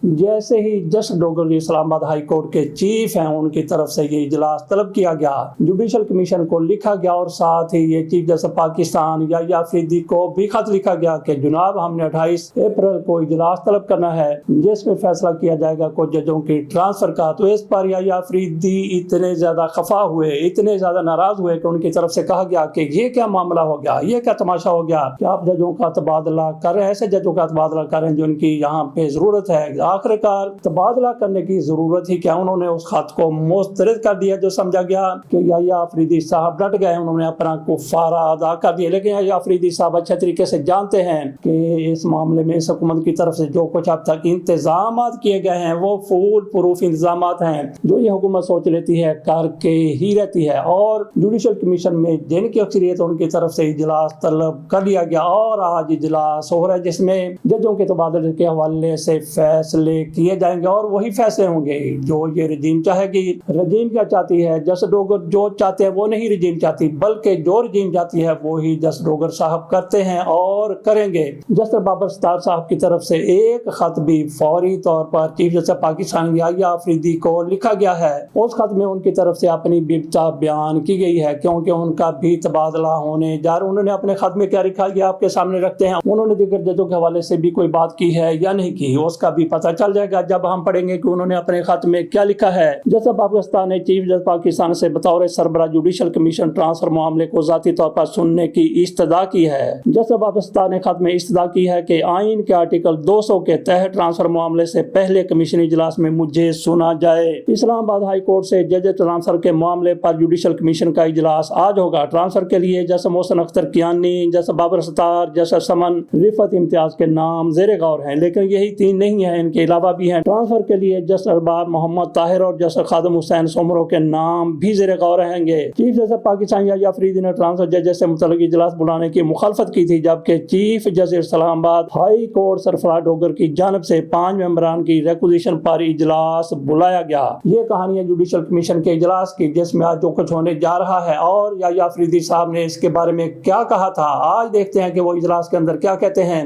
जैसे ही justice Dogar Islamabad high court के चीफ हैं, उनकी तरफ से ये इजलास तलब किया गया, जुडिशल कमीशन को लिखा गया और साथ ही ये चीफ जस्टिस पाकिस्तान याह्या अफरीदी को भी खत लिखा गया कि जनाब हमने 28 अप्रैल को इजलास तलब करना है जिसमें फैसला किया जाएगा कुछ जजों की ट्रांसफर का। तो इस पर याह्या अफरीदी इतने ज्यादा खफा हुए, इतने ज्यादा नाराज हुए कि उनकी तरफ से कहा गया कि ये क्या मामला हो गया, ये क्या तमाशा हो गया कि आप जजों का तबादला कर रहे हैं, ऐसे जजों का तबादला कर रहे हैं जिनकी यहाँ पे जरूरत है। आखिरकार तबादला करने की जरूरत ही क्या, उन्होंने उस खत को मुस्तरद कर दिया जो समझा गया कि याह्या अफरीदी साहब डट गए, उन्होंने अपना कुफारा अदा कर दिया। लेकिन याह्या अफरीदी साहब अच्छे तरीके से जानते हैं कि इस मामले में इस हुकूमत की तरफ से जो कुछ अब तक इंतजाम किए गए हैं वो फूल प्रूफ इंतजाम हैं जो ये हुकूमत सोच लेती है करके ही रहती है। और जुडिशल कमीशन में जिनकी अक्सरियत उनकी तरफ से इजलास तलब कर लिया गया और आज इजलास हो रहा है जिसमें जजों के तबादले के हवाले से फैसले किए जाएंगे और वही फैसले होंगे जो ये रजीम चाहेगी। रजीम क्या चाहती है, जस्टिस डोगर जो चाहते हैं वो नहीं रजीम चाहती, बल्कि जो रजीम चाहती है वो ही जस्टिस डोगर साहब करते हैं और करेंगे। जस्टिस बाबर सत्तार साहब की तरफ से एक खत भी फौरी तौर पर चीफ जस्टिस पाकिस्तान याह्या अफरीदी को लिखा गया है। उस खत में उनकी तरफ से अपनी बिपता बयान की गई है क्योंकि उनका भी तबादला होने जा रहा। उन्होंने अपने खत में क्या लिखा ये आपके सामने रखते हैं। उन्होंने दीगर जजों के हवाले से भी कोई बात की है या नहीं की, उसका भी पता चल जाएगा जब हम पढ़ेंगे कि उन्होंने अपने खत में क्या लिखा है। जस्टिस पाकिस्तान ने चीफ जस्टिस पाकिस्तान से बतौर सरबराह जुडिशल कमीशन ट्रांसफर मामले को जाती तौर पर सुनने की इस्तदा की है। जस्टिस पाकिस्तान ने खत में इस्तदा की है कि आइन के आर्टिकल 200 के तहत ट्रांसफर मामले से पहले कमीशन इजलास में मुझे सुना जाए। इस्लामाबाद हाई कोर्ट से जज ट्रांसफर के मामले पर जुडिशल कमीशन का इजलास आज होगा। ट्रांसफर के लिए justice Mohsin Akhtar Kayani, justice Babar Sattar, justice Saman, Rifat Imtiaz के नाम जेर गौर हैं, लेकिन यही तीन नहीं है, इनके अलावा भी हैं। ट्रांसफर के लिए जस्टिस अरबाब मोहम्मद ताहिर और जस्टिस खादिम हुसैन सोमरो के नाम भी जेर गौर रहेंगे। चीफ जस्टिस पाकिस्तान याह्या अफरीदी ने ट्रांसफर जजेस से मुतल्लिक इजलास बुलाने की मुखालफत की थी, जबकि chief justice Islamabad high court Sarfaraz Dogar की जानिब से 5 मेंबरान की रिक्वेजिशन पर इजलास बुलाया गया। ये कहानी है जुडिशल कमीशन के इजलास की जिसमें आज जो कुछ होने जा रहा है और याह्या अफरीदी साहब ने इसके बारे में क्या कहा था। आज देखते हैं कि वो इजलास के अंदर क्या कहते हैं।